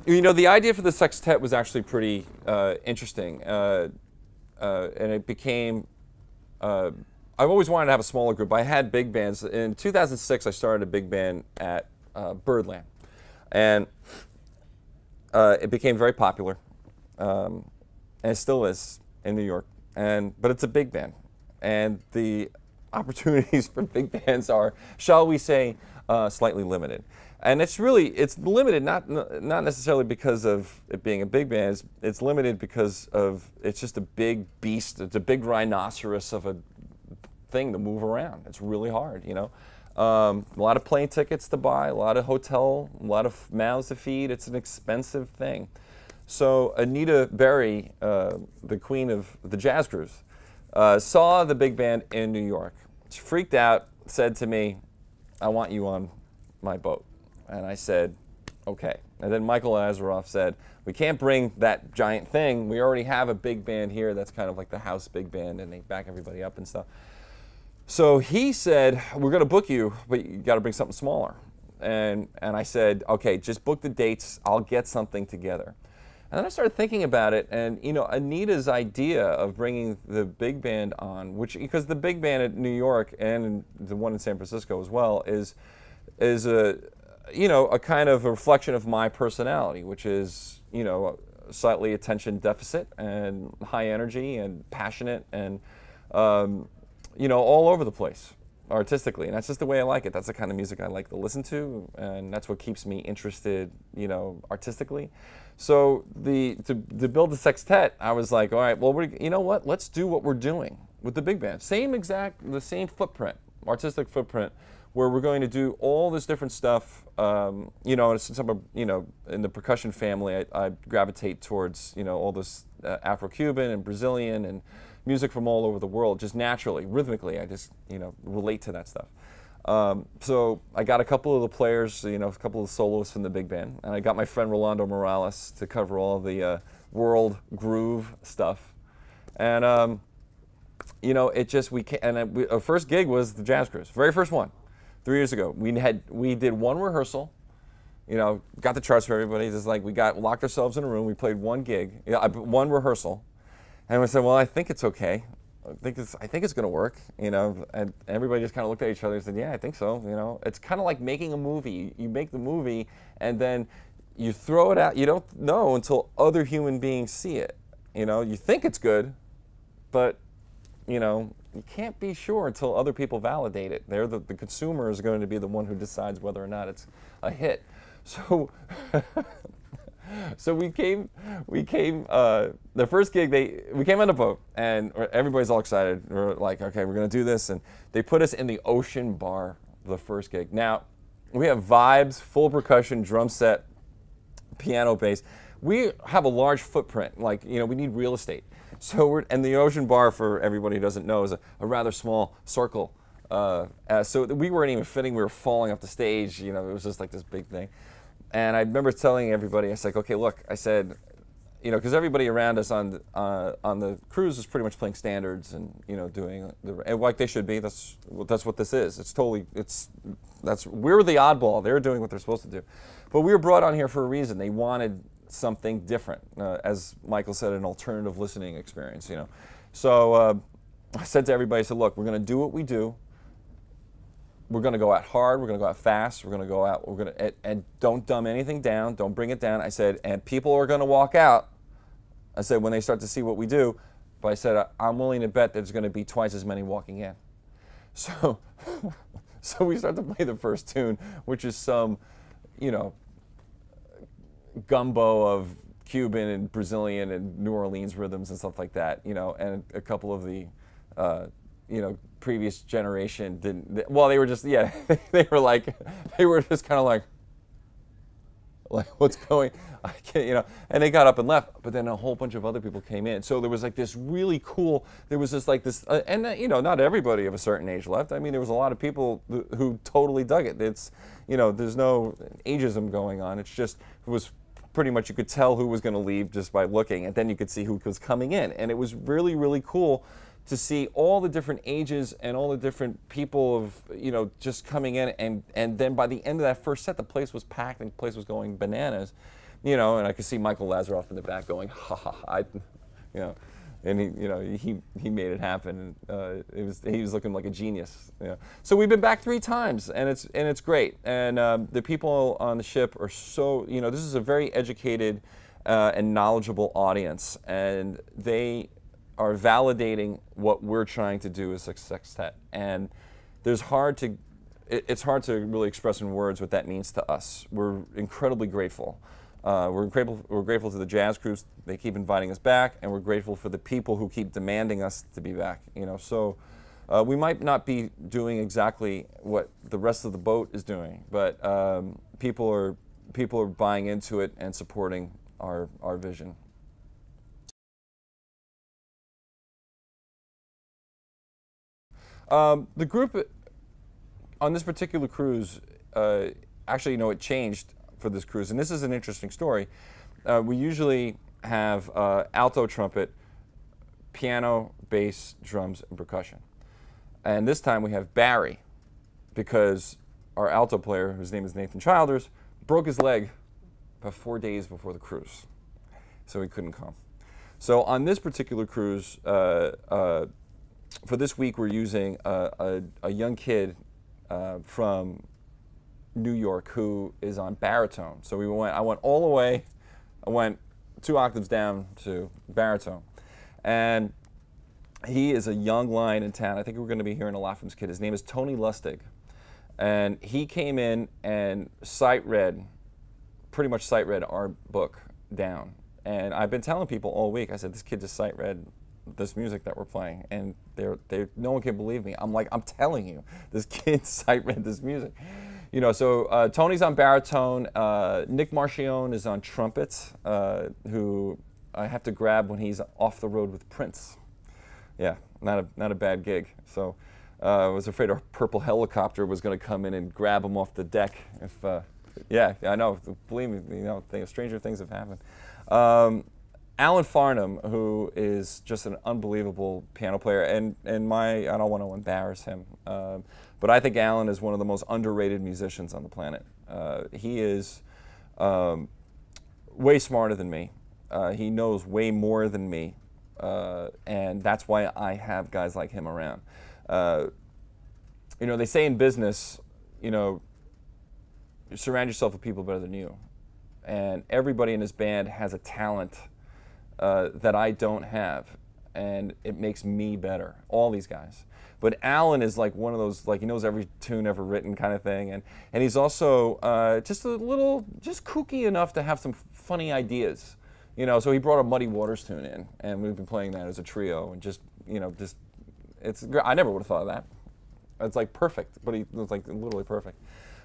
You know, the idea for the sextet was actually pretty interesting, and it became. I've always wanted to have a smaller group. I had big bands. In 2006, I started a big band at Birdland, and it became very popular, and it still is in New York. But it's a big band, and the opportunities for big bands are, shall we say, slightly limited. And it's limited not necessarily because of it being a big band. It's limited because of it's just a big beast. It's a big rhinoceros of a thing to move around. It's really hard, you know. A lot of plane tickets to buy, a lot of hotel, a lot of mouths to feed. It's an expensive thing. So Anita Berry, the queen of the jazz cruise, saw the big band in New York. She freaked out, said to me, "I want you on my boat." And I said, okay. And then Michael Azaroff said, we can't bring that giant thing. We already have a big band here that's kind of like the house big band, and they back everybody up and stuff. So he said, we're going to book you, but you got to bring something smaller. And I said, okay, just book the dates. I'll get something together. And then I started thinking about it, and you know, Anita's idea of bringing the big band on, because the big band at New York and the one in San Francisco as well is a a kind of a reflection of my personality, which is, you know, slightly attention deficit and high energy and passionate and, you know, all over the place artistically. And that's just the way I like it. That's the kind of music I like to listen to, and that's what keeps me interested, you know, artistically. So to build the sextet, I was like, all right, well, you know what? Let's do what we're doing with the big band. The same footprint, artistic footprint, where we're going to do all this different stuff. You know, since I'm in the percussion family, I gravitate towards, you know, all this Afro-Cuban and Brazilian and music from all over the world, just naturally, rhythmically. I just, you know, relate to that stuff. So I got a couple of the players, you know, a couple of soloists from the big band, and I got my friend Rolando Morales to cover all the world groove stuff. And you know, our first gig was the Jazz Cruise, very first one. 3 years ago, we did one rehearsal, you know, got the charts for everybody. Just like locked ourselves in a room. We played one gig, one rehearsal, and we said, well, I think it's okay. I think it's going to work, you know. And everybody just kind of looked at each other and said, yeah, I think so. You know, it's kind of like making a movie. You make the movie, and then you throw it out. You don't know until other human beings see it. You know, you think it's good, but you know, you can't be sure until other people validate it. The consumer is going to be the one who decides whether or not it's a hit. So, so we came. The first gig, we came on a boat, and everybody's all excited. We're like, okay, we're going to do this, and they put us in the Ocean Bar the first gig. Now, we have vibes, full percussion, drum set, piano, bass. We have a large footprint. Like, you know, we need real estate. So and the Ocean Bar, for everybody who doesn't know, is a rather small circle. So we weren't even fitting. We were falling off the stage. You know, it was just like this big thing. And I remember telling everybody, I was like, okay, look, I said, you know, because everybody around us on the cruise is pretty much playing standards and, you know, doing like they should be. That's what this is. We're the oddball. They're doing what they're supposed to do. But we were brought on here for a reason. They wanted something different, as Michael said, an alternative listening experience, you know. So I said to everybody, I said, look, we're going to do what we do. We're going to go out hard. We're going to go out fast. We're going to go out. We're going to and don't dumb anything down. Don't bring it down. I said, and people are going to walk out. I said, when they start to see what we do. But I said, I'm willing to bet there's going to be twice as many walking in. So, so we start to play the first tune, which is some, you know, gumbo of Cuban and Brazilian and New Orleans rhythms and stuff like that, you know, and a couple of the, you know, previous generation didn't. Well, they were just, yeah, they were just kind of like what's going? I can't, you know. And they got up and left, but then a whole bunch of other people came in. So there was like this really cool. There was this like this, and you know, not everybody of a certain age left. I mean, there was a lot of people who totally dug it. It's, you know, there's no ageism going on. It's just it was. Pretty much you could tell who was going to leave just by looking, and then you could see who was coming in. And it was really, really cool to see all the different ages and all the different people of, you know, just coming in. And then by the end of that first set, the place was packed and the place was going bananas you know, and I could see Michael Lazaroff in the back going, ha ha, you know, and he made it happen. He was looking like a genius. You know. So we've been back 3 times, and it's great. And the people on the ship are so, you know, this is a very educated and knowledgeable audience, and they are validating what we're trying to do as a sextet. And it's hard to really express in words what that means to us. We're incredibly grateful. We're grateful to the jazz crews. They keep inviting us back, and we're grateful for the people who keep demanding us to be back. You know, so we might not be doing exactly what the rest of the boat is doing, but people are buying into it and supporting our vision. The group on this particular cruise, actually, you know, it changed for this cruise, and this is an interesting story. We usually have alto trumpet, piano, bass, drums, and percussion. And this time we have Barry, because our alto player, whose name is Nathan Childers, broke his leg about 4 days before the cruise, so he couldn't come. So on this particular cruise, for this week, we're using a young kid from New York who is on baritone. So I went all the way, I went 2 octaves down to baritone. And he is a young lion in town. I think we're going to be hearing a lot from this kid. His name is Tony Lustig. And he came in and pretty much sight read our book down. And I've been telling people all week, I said, this kid just sight read this music that we're playing, and no one can believe me. I'm like, I'm telling you, this kid sight read this music. You know, so Tony's on baritone. Nick Marchione is on trumpet, who I have to grab when he's off the road with Prince. Yeah, not a bad gig. So I was afraid a purple helicopter was going to come in and grab him off the deck. Yeah, I know. Believe me, you know, stranger things have happened. Alan Farnham, who is just an unbelievable piano player, and I don't want to embarrass him, but I think Alan is one of the most underrated musicians on the planet. He is way smarter than me. He knows way more than me, and that's why I have guys like him around. You know, they say in business, you know, surround yourself with people better than you, and everybody in this band has a talent that I don't have, and it makes me better, all these guys. But Alan is like one of those, like, he knows every tune ever written kind of thing, and he's also just kooky enough to have some funny ideas. You know, so he brought a Muddy Waters tune in, and we've been playing that as a trio, and I never would have thought of that. It's like perfect, but it was like literally perfect.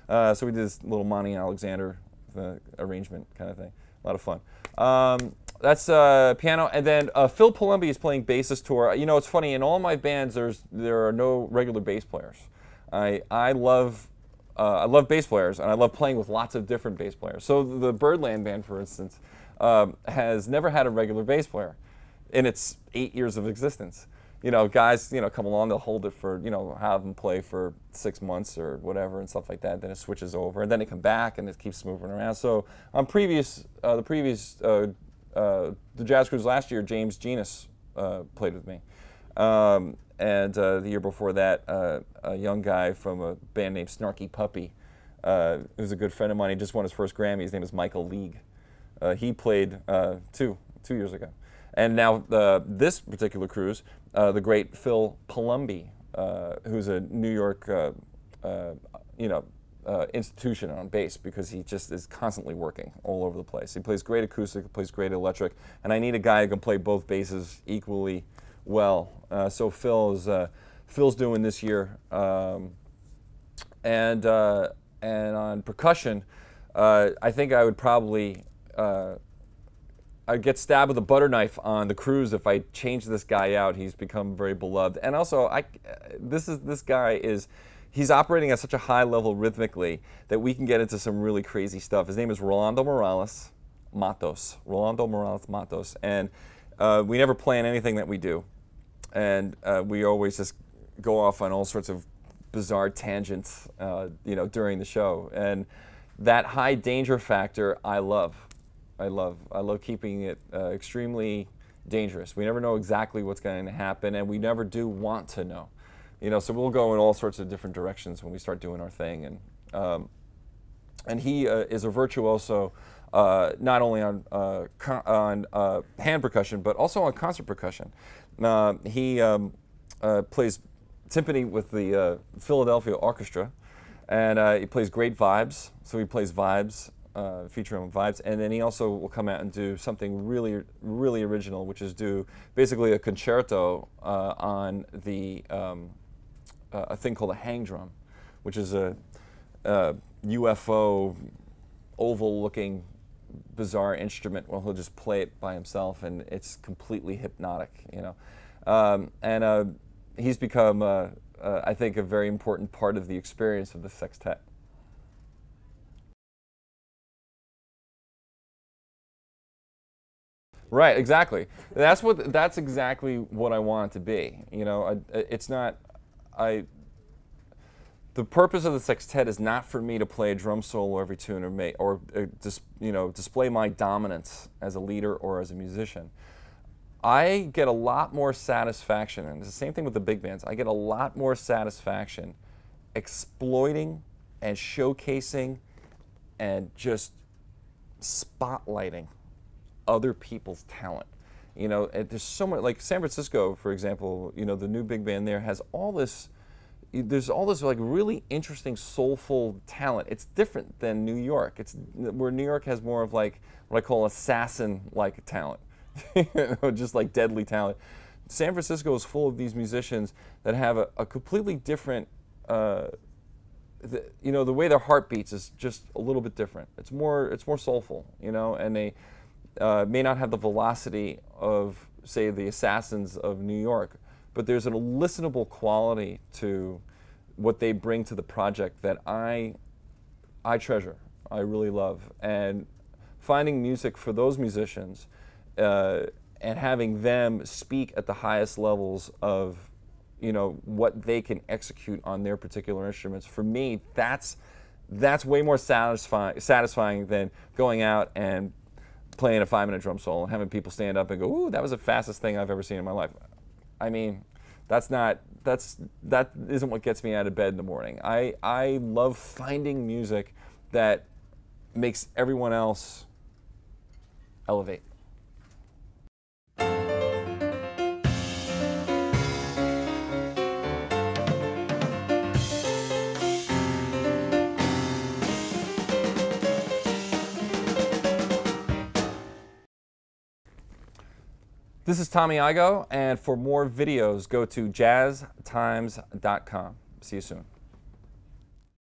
So we did this little Monty Alexander arrangement kind of thing. A lot of fun. That's piano, and then Phil Palumbi is playing bass this tour. You know, it's funny, in all my bands there are no regular bass players. I love bass players, and I love playing with lots of different bass players. So the Birdland band, for instance, has never had a regular bass player in its 8 years of existence. You know, guys, you know, come along, they'll hold it for, you know, have them play for 6 months or whatever and stuff like that. Then it switches over, and then they come back, and it keeps moving around. So on the Jazz Cruise last year, James Genus played with me. And the year before that, a young guy from a band named Snarky Puppy, who's a good friend of mine. He just won his first Grammy. His name is Michael League. He played two years ago. And now this particular cruise, the great Phil Palumbi, who's a New York institution on bass, because he just is constantly working all over the place. He plays great acoustic, he plays great electric, and I need a guy who can play both basses equally well. So Phil's doing this year, and on percussion, I think I would probably I'd get stabbed with a butter knife on the cruise if I change this guy out. He's become very beloved, and also this guy is. He's operating at such a high level rhythmically that we can get into some really crazy stuff. His name is Rolando Morales Matos. Rolando Morales Matos. And we never plan anything that we do. And we always just go off on all sorts of bizarre tangents, you know, during the show. And that high danger factor, I love. I love keeping it extremely dangerous. We never know exactly what's going to happen, and we never do want to know. You know, so we'll go in all sorts of different directions when we start doing our thing. And he is a virtuoso, not only on hand percussion, but also on concert percussion. He plays timpani with the Philadelphia Orchestra, and he plays great vibes. So he plays vibes, feature on vibes, and then he also will come out and do something really, really original, which is do basically a concerto on the a thing called a hang drum, which is a UFO, oval-looking, bizarre instrument. Well, he'll just play it by himself, and it's completely hypnotic, you know. And he's become, I think, a very important part of the experience of the sextet. Right, exactly. That's exactly what I want it to be. You know, it's not. The purpose of the sextet is not for me to play a drum solo every tune or display my dominance as a leader or as a musician. I get a lot more satisfaction, and it's the same thing with the big bands. I get a lot more satisfaction exploiting and showcasing and just spotlighting other people's talent. You know, there's so much, like San Francisco, for example, you know, the new big band there has all this, there's all this like really interesting soulful talent. It's different than New York. It's where New York has more of like what I call assassin-like talent, you know, just like deadly talent. San Francisco is full of these musicians that have a completely different, you know, the way their heart beats is just a little bit different. It's more soulful, you know, and they may not have the velocity of, say, the Assassins of New York, but there's a listenable quality to what they bring to the project that I treasure, I really love. And finding music for those musicians and having them speak at the highest levels of, you know, what they can execute on their particular instruments, for me, that's way more satisfying than going out and playing a 5-minute drum solo and having people stand up and go, "Ooh, that was the fastest thing I've ever seen in my life." I mean, that isn't what gets me out of bed in the morning. I love finding music that makes everyone else elevate. This is Tommy Igoe, and for more videos, go to jazztimes.com. See you soon.